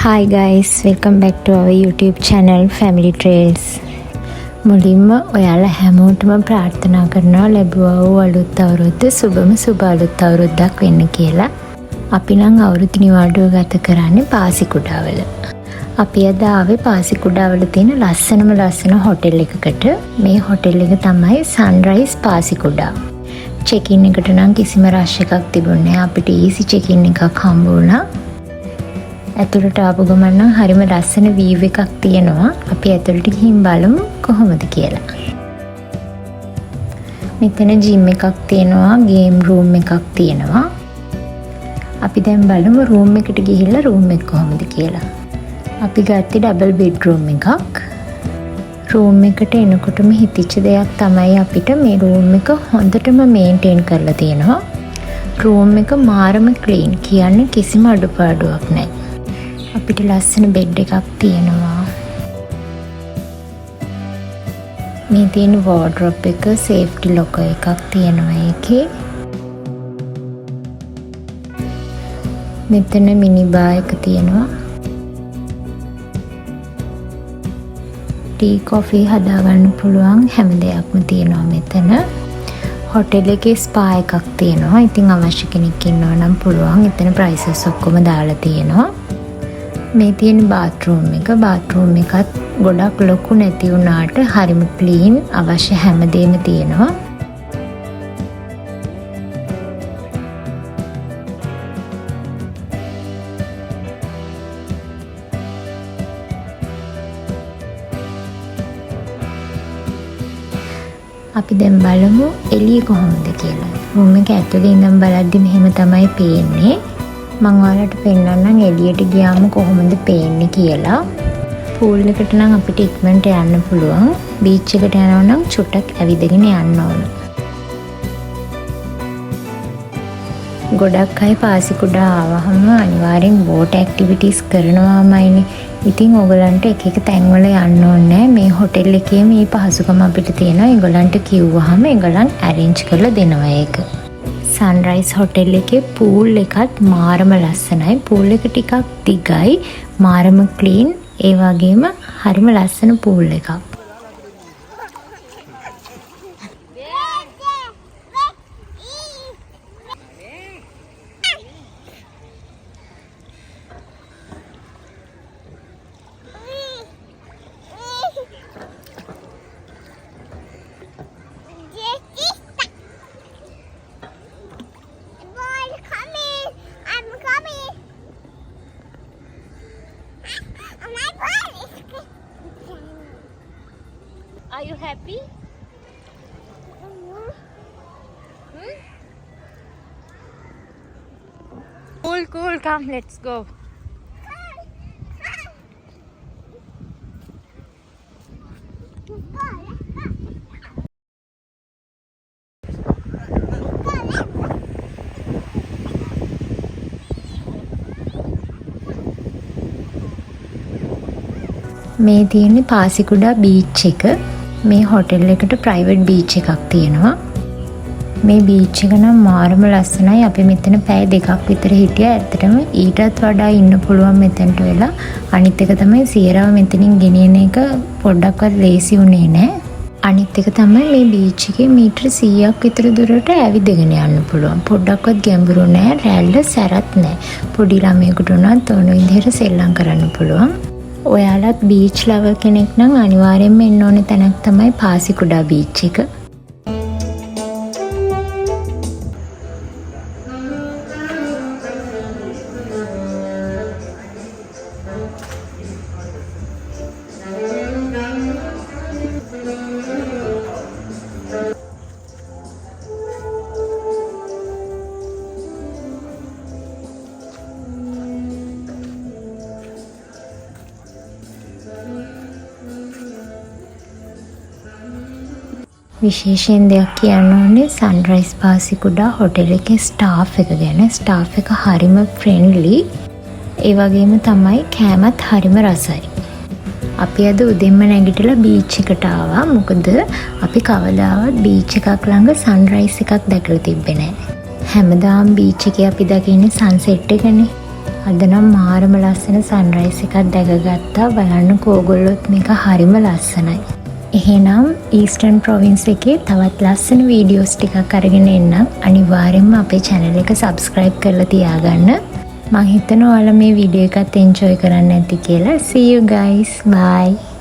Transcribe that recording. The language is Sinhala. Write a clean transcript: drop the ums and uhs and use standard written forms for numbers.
Hi guys, welcome back to our YouTube channel Family Trails. මුලින්ම ඔයාලා හැමෝටම ප්‍රාර්ථනා කරනවා ලැබුවා වූ අලුත් අවුරුද්ද සුබම සුබ අලුත් අවුරුද්දක් වෙන්න කියලා. අපි නම් අවුරුදු නිවාඩුව ගත කරන්නේ පාසිකුඩාවල. අපි අද ආවේ පාසිකුඩාවල තියෙන ලස්සන හොටෙල් එකකට. මේ හොටෙල් එක තමයි Sunrise පාසිකුඩා. චෙක්-ඉන් එකට නම් කිසිම රෂ් එකක් තිබුණේ නැහැ. අපිට ඊසි චෙක්-ඉන් එකක් හම්බ වුණා. ඇතුළට ආපු ගමන් නම් හරිම ලස්සන වීව් එකක් තියෙනවා. අපි ඇතුළට ගිහින් බලමු කොහොමද කියලා. මෙතන ජිම් එකක් තියෙනවා, ගේම් රූම් එකක් තියෙනවා. අපි දැන් බලමු රූම් එකට ගිහිල්ලා රූම් එක කොහොමද කියලා. අපි ගත්තේ ඩබල් බෙඩ්රූම් එකක්. රූම් එකට එනකොටම හිතිච්ච දෙයක් තමයි අපිට මේ රූම් එක හොඳටම මේන්ටේන් කරලා තියෙනවා. රූම් එක මාරම ක්ලීන්, කියන්නේ කිසිම අඩුපාඩුවක් නැහැ. අපිට ලස්සන බෙඩ් එකක් තියෙනවා. මේ තියෙන වෝඩ්‍රොප් එක, සේෆ්ටි ලොකර් එකක් තියෙනවා ඒකේ. මෙතන මිනි බාර් එක තියෙනවා. ටී කොෆි හදාගන්න පුළුවන් හැම දෙයක්ම තියෙනවා මෙතන. හොටෙල් එකේ ස්පා එකක් තියෙනවා. ඉතින් අවශ්‍ය කෙනෙක් ඉන්නවා නම් පුළුවන්. එතන ප්‍රයිසස් ඔක්කොම දාලා තියෙනවා. මේ තියෙන බාත්රූම් එකත් ගොඩක් ලොකු නැති වුණාට හරිම ක්ලීන්, අවශ්‍ය හැමදේම තියෙනවා. අපි දැන් බලමු එළිය කොහොමද කියලා. රූම් එක ඇතුලේ ඉඳන් බලද්දි මෙහෙම තමයි පේන්නේ. මම ඔයාලට පෙන්නන්නම් එළියට ගියාම කොහොමද පේන්නේ කියලා. පූල් එකට නම් අපිට ඉක්මනට යන්න පුළුවන්. බීච් එකට යනවා නම් චුට්ටක් ඇවිදගෙන යන්න ඕන. ගොඩක් අය පාසිකුඩා ආවහම අනිවාර්යෙන් බෝට් ඇක්ටිවිටීස් කරනවාමයිනේ. ඉතින් ඕගලන්ට එක තැන්වල යන්න ඕනේ. මේ හොටෙල් එකේ මේ පහසුකම අපිට තියෙනවා. ඒගොල්ලන්ට කිව්වහම ඒගොල්ලන් ඇරේන්ජ් කරලා දෙනවා ඒක. සන්රයිස් හොටෙල් එකේ පූල් එකත් මාරම ලස්සනයි. පූල් එක ටිකක් දිගයි, මාරම ක්ලීන්, ඒ වගේම හරිම ලස්සන පූල් එකක්. Are you happy? Cool, come, let's go. මේ තියෙන්නේ පාසිකුඩා බීච් එක. මේ හොටෙල් එකට ප්‍රයිවට් බීච් එකක් තියෙනවා. මේ බීච් එක නම් මාරම ලස්සනයි. අපි මෙතන පැය 2ක් විතර හිටියා. ඇත්තටම ඊටත් වඩා ඉන්න පුළුවන් මෙතනට වෙලා. අනිත් එක තමයි සියරව මෙතනින් ගෙනියන එක පොඩ්ඩක්වත් ලේසි වුණේ නැහැ. අනිත් එක තමයි මේ බීච් එකේ මීටර 100ක් විතර දුරට ඇවිදගෙන යන්න පුළුවන්. පොඩ්ඩක්වත් ගැඹුරු නැහැ. රැල්ල සැරත් නැහැ. පොඩි ළමයෙකුට උනත් ඕන විදිහට සෙල්ලම් කරන්න පුළුවන්. ඔයාලත් බීච් ලවර් කෙනෙක් නම් අනිවාර්යෙන්ම එන්න ඕනේ තැනක් තමයි පාසිකුඩා බීච් එක. විශේෂයෙන් දෙයක් කියන්න ඕනේ සන්රයිස් පාසිකුඩා හොටෙල් එකේ ස්ටාෆ් එක ගැන. ස්ටාෆ් එක හරිම ෆ්‍රෙන්ඩ්ලි. ඒ වගේම තමයි කෑමත් හරිම රසයි. අපි අද උදෙන්ම නැගිටලා බීච් එකට ආවා. මොකද අපි කවදාවත් බීච් එකක් ළඟ සන්රයිස් එකක් දැකලා තිබ්බේ නැහැ. හැමදාම බීච් එකේ අපි දකින්නේ සන්සෙට් එකනේ. අද නම් මාරම ලස්සන සන්රයිස් එකක් දැකගත්තා. බලන්න කෝගොල්ලොත් මේක හරිම ලස්සනයි. එහෙනම් ඊස්ටර්න් ප්‍රොවින්ස් එකේ තවත් ලස්සන වීඩියෝස් ටිකක් අරගෙන එන්නම්. අනිවාර්යෙන්ම අපේ channel එක subscribe කරලා තියාගන්න. මම හිතනවා ඔයාලා මේ වීඩියෝ එකත් enjoy කරන්න ඇති කියලා. See you guys. Bye.